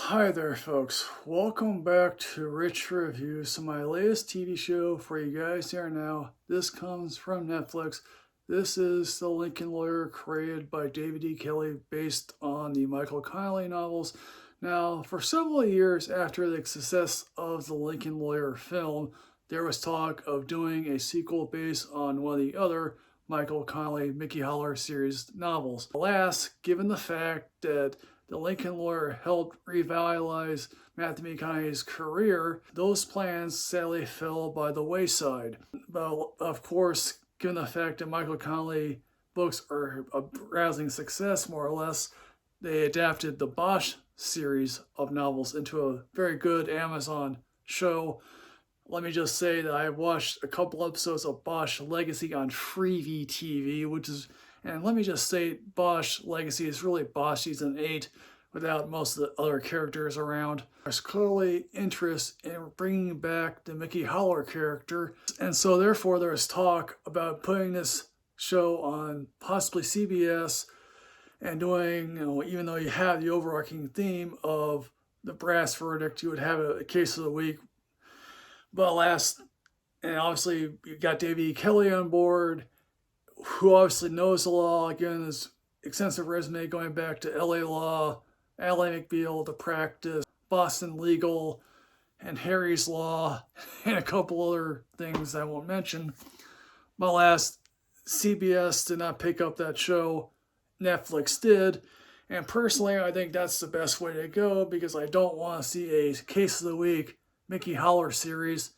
Hi there, folks. Welcome back to Rich Reviews. So my latest TV show for you guys here now. This comes from Netflix. This is The Lincoln Lawyer, created by David E. Kelley, based on the Michael Connelly novels. Now, for several years after the success of the Lincoln Lawyer film, there was talk of doing a sequel based on one of the other Michael Connelly, Mickey Holler series novels. Alas, given the fact that the Lincoln Lawyer helped revitalize Matthew McConaughey's career, those plans sadly fell by the wayside. But of course, given the fact that Michael Connelly books are a rousing success, more or less, they adapted the Bosch series of novels into a very good Amazon show. Let me just say that I watched a couple episodes of Bosch Legacy on Freevee TV, and let me just say, Bosch Legacy is really Bosch Season 8 without most of the other characters around. There's clearly interest in bringing back the Mickey Holler character, and so therefore there's talk about putting this show on possibly CBS and doing, even though you have the overarching theme of the brass verdict, you would have a case of the week. But alas, and obviously you got David E. Kelley on board, who obviously knows the law, given his extensive resume going back to LA Law, Ally McBeal, The Practice, Boston Legal, and Harry's Law, and a couple other things I won't mention. But alas, CBS did not pick up that show. Netflix did. And personally, I think that's the best way to go, because I don't want to see a Case of the Week Mickey Holler series,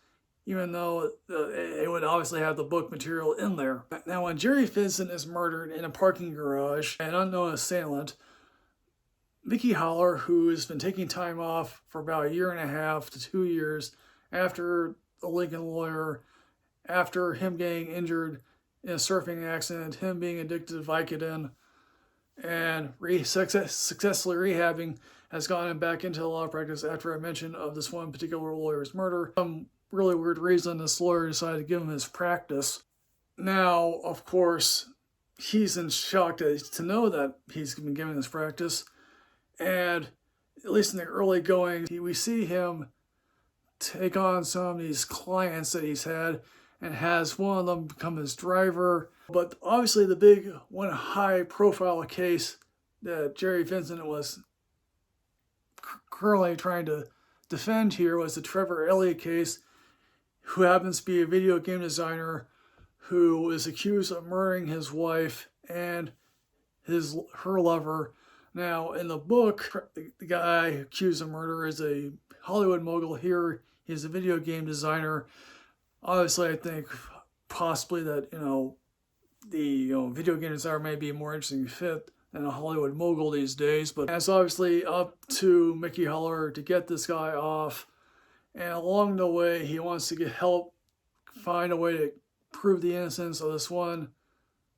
even though it would obviously have the book material in there. Now, when Jerry Vincent is murdered in a parking garage by an unknown assailant, Mickey Holler, who has been taking time off for about 1.5 to 2 years after the Lincoln Lawyer, after him getting injured in a surfing accident, him being addicted to Vicodin, and successfully rehabbing, has gone back into the law practice after a mention of this one particular lawyer's murder. Some really weird reason this lawyer decided to give him his practice. Now, of course, he's in shock to know that he's been given his practice. And at least in the early going, we see him take on some of these clients that he's had, and has one of them become his driver. But obviously the big one high-profile case that Jerry Vincent was currently trying to defend here was the Trevor Elliott case, who happens to be a video game designer who is accused of murdering his wife and her lover. Now, in the book, the guy accused of murder is a Hollywood mogul. Here, he's a video game designer. Obviously, I think possibly that, the video game designer may be a more interesting fit than a Hollywood mogul these days. But it's obviously up to Mickey Holler to get this guy off. And along the way, he wants to get help, find a way to prove the innocence of this one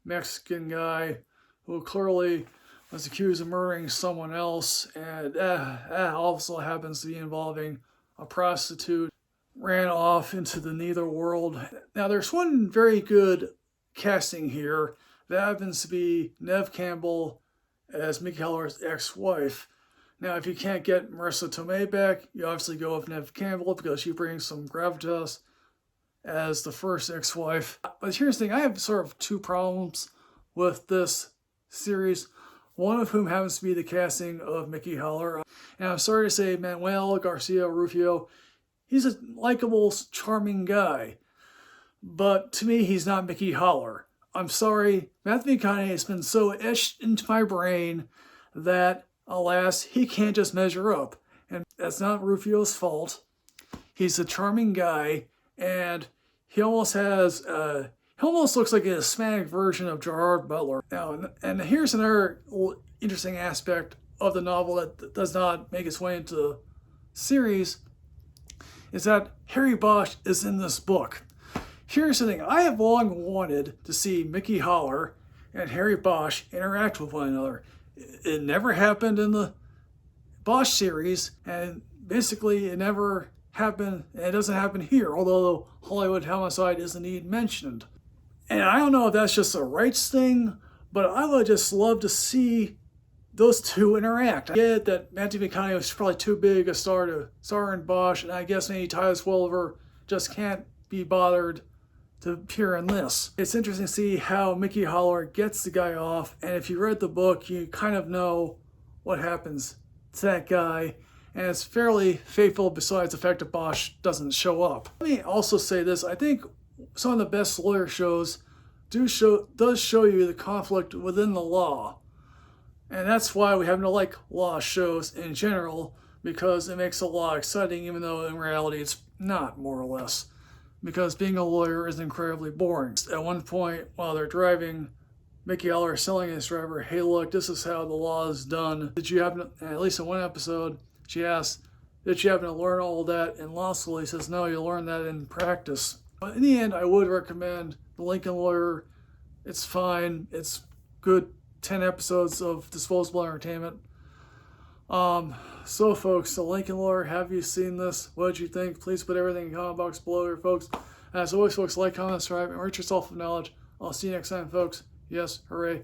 Mexican guy who clearly was accused of murdering someone else, and also happens to be involving a prostitute, ran off into the nether world. Now, there's one very good casting here. That happens to be Neve Campbell as Mickey Holler's ex-wife. Now, if you can't get Marissa Tomei back, you obviously go with Neve Campbell, because she brings some gravitas as the first ex-wife. But here's the thing, I have sort of two problems with this series, one of whom happens to be the casting of Mickey Holler. And I'm sorry to say, Manuel Garcia Rufio, he's a likable, charming guy. But to me, he's not Mickey Holler. I'm sorry, Matthew McConaughey has been so etched into my brain that, alas, he can't just measure up. And that's not Rufio's fault. He's a charming guy, and he almost looks like a Hispanic version of Gerard Butler. Now, and here's another interesting aspect of the novel that does not make its way into the series, is that Harry Bosch is in this book. Here's the thing, I have long wanted to see Mickey Holler and Harry Bosch interact with one another. It never happened in the Bosch series, and basically it never happened, and it doesn't happen here, although Hollywood Homicide is indeed mentioned. And I don't know if that's just a rights thing, but I would just love to see those two interact. I get that Matthew McConaughey was probably too big a star to star in Bosch, and I guess maybe Titus Welliver just can't be bothered to appear in this. It's interesting to see how Mickey Holler gets the guy off, and if you read the book, you kind of know what happens to that guy, and it's fairly faithful besides the fact that Bosch doesn't show up. Let me also say this, I think some of the best lawyer shows does show you the conflict within the law. And that's why we happen to like law shows in general, because it makes the law exciting, even though in reality it's not, more or less. Because being a lawyer is incredibly boring. At one point, while they're driving, Mickey Holler is telling his driver, hey look, this is how the law is done. Did you happen to, at least in one episode, she asks, did you happen to learn all that in law school? He says, no, you learn that in practice. But in the end, I would recommend The Lincoln Lawyer. It's fine. It's good 10 episodes of disposable entertainment. So folks, The Lincoln Lawyer, have you seen this? What did you think? Please put everything in the comment box below here, folks. As always, folks, like, comment, subscribe, and enrich yourself with knowledge. I'll see you next time, folks. Yes, hooray.